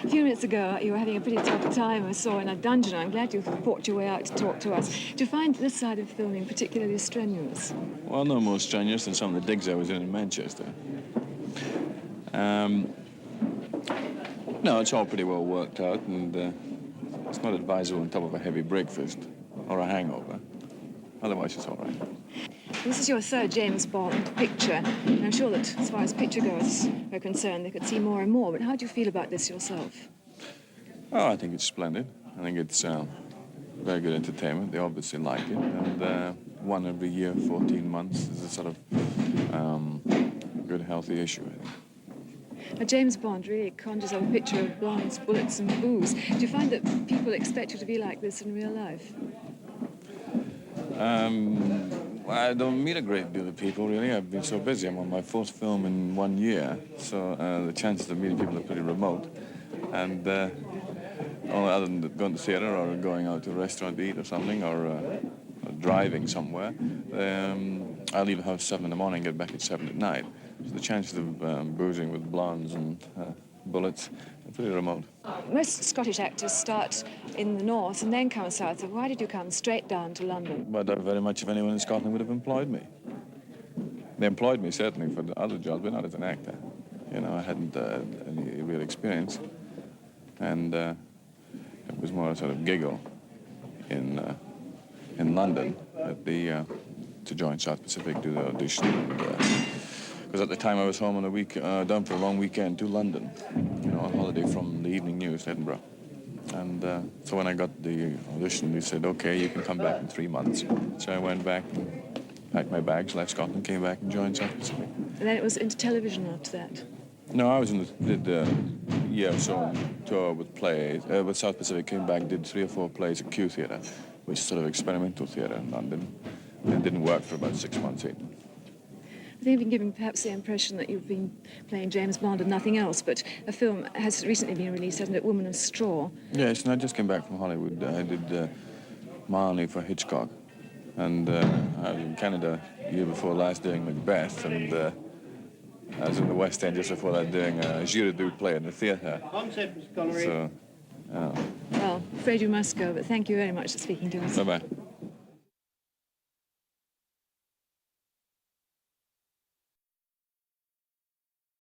A few minutes ago, you were having a pretty tough time, I saw, in a dungeon. I'm glad you fought your way out to talk to us. Do you find this side of filming particularly strenuous? Well, no more strenuous than some of the digs I was in Manchester. No, it's all pretty well worked out, and it's not advisable on top of a heavy breakfast or a hangover. Otherwise, it's all right. This is your third James Bond picture, and I'm sure that as far as picturegoers are concerned, they could see more and more. But how do you feel about this yourself? Oh, I think it's splendid. I think it's very good entertainment. They obviously like it, and one every year, 14 months, is a sort of good, healthy issue, I think. Now, James Bond really conjures up a picture of blondes, bullets and booze. Do you find that people expect you to be like this in real life? I don't meet a great deal of people, really. I've been so busy. I'm on my fourth film in 1 year, so the chances of meeting people are pretty remote. And only other than going to theatre or going out to a restaurant to eat or something, or driving somewhere, I leave the house 7 in the morning, get back at 7 at night. So the chances of boozing with blondes and bullets are pretty remote. Most Scottish actors start in the north and then come south. So why did you come straight down to London? But very much if anyone in Scotland would have employed me. They employed me, certainly, for the other jobs, but not as an actor. You know, I hadn't any real experience. And it was more a sort of giggle in London at the, to join South Pacific, do the audition. Because at the time I was home on a week, down for a long weekend to London, you know, on holiday from the Evening News, Edinburgh. And so when I got the audition, they said, okay, you can come back in 3 months. So I went back and packed my bags, left Scotland, came back and joined South Pacific. And then it was into television after that? No, I was did a year or so on tour with plays, with South Pacific, came back, did 3 or 4 plays at Q Theatre, which is sort of experimental theatre in London. And it didn't work for about 6 months, 8 months. I think you've been given perhaps the impression that you've been playing James Bond and nothing else, but a film has recently been released, hasn't it, Woman of Straw? Yes, and I just came back from Hollywood. I did Marley for Hitchcock, and I was in Canada the year before last doing Macbeth, and I was in the West End just before that doing a Giraudoux play in the theatre. So, Well, afraid you must go, but thank you very much for speaking to us. Bye-bye.